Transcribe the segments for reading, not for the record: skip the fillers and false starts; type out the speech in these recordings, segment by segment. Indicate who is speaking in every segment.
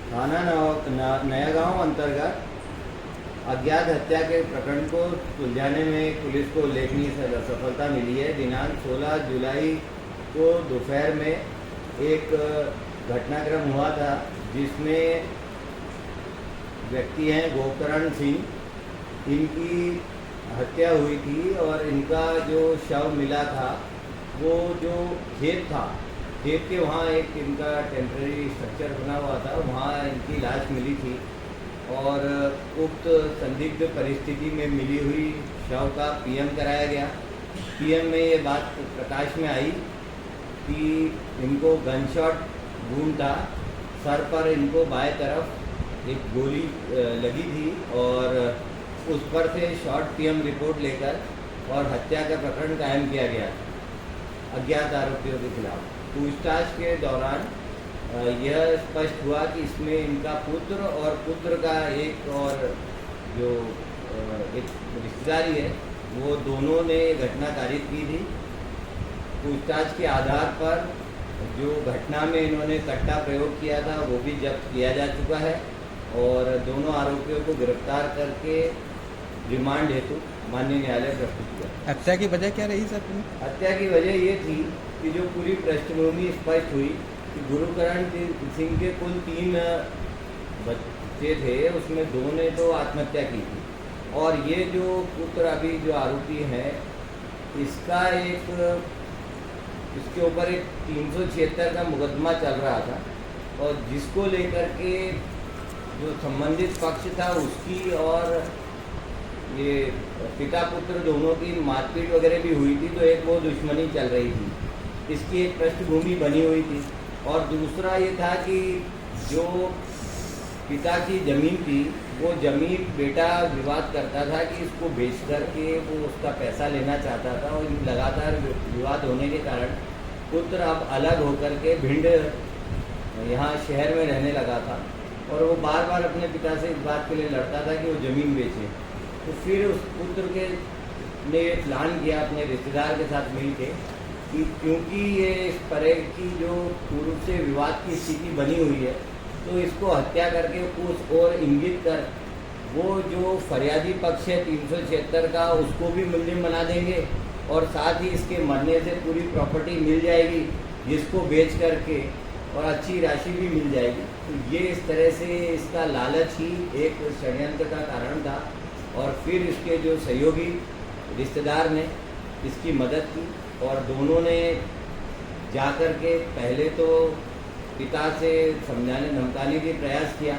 Speaker 1: थाना नया गांव अंतर्गत अज्ञात हत्या के प्रकरण को सुलझाने में पुलिस को उल्लेखनीय सफलता मिली है। दिनांक 16 जुलाई को दोपहर में एक घटनाक्रम हुआ था जिसमें व्यक्ति हैं गोकरण सिंह, इनकी हत्या हुई थी और इनका जो शव मिला था वो जो खेत था, खेत के वहाँ एक इनका टेम्परेरी स्ट्रक्चर बना हुआ था, वहाँ इनकी लाश मिली थी और उक्त संदिग्ध परिस्थिति में मिली हुई शव का पीएम कराया गया। पीएम में ये बात प्रकाश में आई कि इनको गनशॉट वुंड था, सर पर इनको बाएं तरफ एक गोली लगी थी और उस पर से शॉर्ट पीएम रिपोर्ट लेकर और हत्या का प्रकरण कायम किया गया अज्ञात आरोपियों के खिलाफ। पूछताछ के दौरान यह स्पष्ट हुआ कि इसमें इनका पुत्र और पुत्र का एक और जो एक रिश्तेदारी है वो दोनों ने घटना कारित की थी। पूछताछ के आधार पर जो घटना में इन्होंने कट्टा प्रयोग किया था वो भी जब्त किया जा चुका है और दोनों आरोपियों को गिरफ्तार करके रिमांड हेतु माननीय न्यायालय प्रस्तुत किया।
Speaker 2: हत्या की वजह क्या रही सर?
Speaker 1: हत्या की वजह ये थी कि जो पूरी पृष्ठभूमि स्पष्ट हुई कि गुरुकरण सिंह के कुल 3 बच्चे थे, उसमें 2 ने तो आत्महत्या की थी और ये जो पुत्र अभी जो आरोपी है इसका इसके ऊपर एक 376 का मुकदमा चल रहा था और जिसको लेकर के जो संबंधित पक्ष था उसकी और ये पिता पुत्र दोनों की मारपीट वगैरह भी हुई थी, तो एक वो दुश्मनी चल रही थी, इसकी एक पृष्ठभूमि बनी हुई थी। और दूसरा ये था कि जो पिता की ज़मीन थी वो ज़मीन बेटा विवाद करता था कि इसको बेच करके वो उसका पैसा लेना चाहता था और लगातार विवाद होने के कारण पुत्र अब अलग होकर के भिंड यहाँ शहर में रहने लगा था और वो बार बार अपने पिता से इस बात के लिए लड़ता था कि वो ज़मीन बेचे। तो फिर उस पुत्र के ने प्लान किया अपने रिश्तेदार के साथ मिल के कि क्योंकि ये इस तरह की जो पूर्व से विवाद की स्थिति बनी हुई है तो इसको हत्या करके उस और इंगित कर वो जो फरियादी पक्ष है 376 का उसको भी मुलजिम बना देंगे और साथ ही इसके मरने से पूरी प्रॉपर्टी मिल जाएगी जिसको बेच करके और अच्छी राशि भी मिल जाएगी। तो ये इस तरह से इसका लालच ही एक षड्यंत्र का कारण था और फिर इसके जो सहयोगी रिश्तेदार ने इसकी मदद की और दोनों ने जाकर के पहले तो पिता से समझाने धमकाने की प्रयास किया,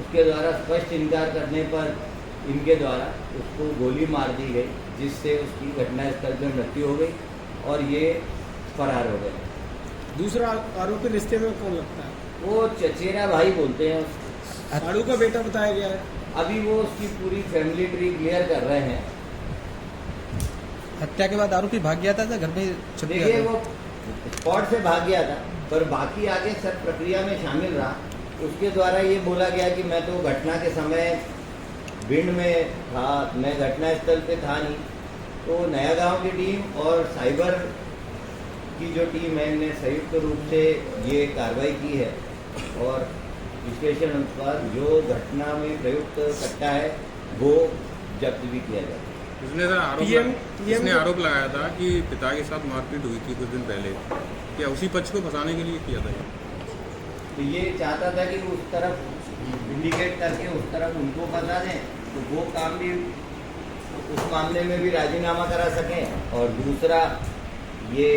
Speaker 1: उसके द्वारा स्पष्ट इनकार करने पर इनके द्वारा उसको गोली मार दी गई जिससे उसकी घटनास्थल पर मृत्यु हो गई और ये फरार हो गए।
Speaker 3: दूसरा आरोपी रिश्ते में कौन लगता है?
Speaker 1: वो चचेरा भाई बोलते हैं,
Speaker 3: साड़ू का बेटा बताया गया है।
Speaker 1: अभी वो उसकी पूरी फैमिली ट्री क्लियर कर रहे हैं।
Speaker 2: हत्या के बाद आरोपी भाग गया था घर में छुप गया
Speaker 1: देखिए
Speaker 2: था?
Speaker 1: वो स्पॉट से भाग गया था पर बाकी आगे सब प्रक्रिया में शामिल रहा। उसके द्वारा ये बोला गया कि मैं तो घटना के समय भिंड में था, मैं घटनास्थल पे था नहीं। तो नया गांव की टीम और साइबर की जो टीम है ने संयुक्त रूप से ये कार्रवाई की है और विश्लेषण अनुसार जो घटना में प्रयुक्त कट्टा है वो जब्त भी किया जाए।
Speaker 4: इसने आरोप लगाया था कि पिता के साथ मारपीट हुई थी कुछ दिन पहले, क्या उसी पक्ष को फंसाने के लिए किया था?
Speaker 1: तो ये चाहता था कि उस तरफ इंडिकेट करके उस तरफ उनको फंसा दें तो वो काम भी उस मामले में भी राजीनामा करा सकें और दूसरा ये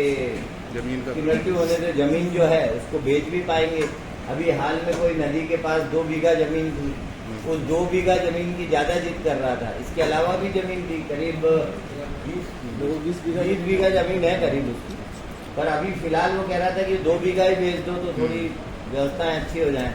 Speaker 4: जमीन का
Speaker 1: मृत्यु होने से जमीन जो है उसको बेच भी पाएंगे। अभी हाल में कोई नदी के पास 2 बीघा जमीन थी, उस 2 बीघा जमीन की ज़्यादा जिद कर रहा था। इसके अलावा भी जमीन थी, करीब 20 बीघा जमीन है करीब उसकी, पर अभी फिलहाल वो कह रहा था कि 2 बीघा ही बेच दो तो थोड़ी व्यवस्थाएं अच्छी हो जाएं।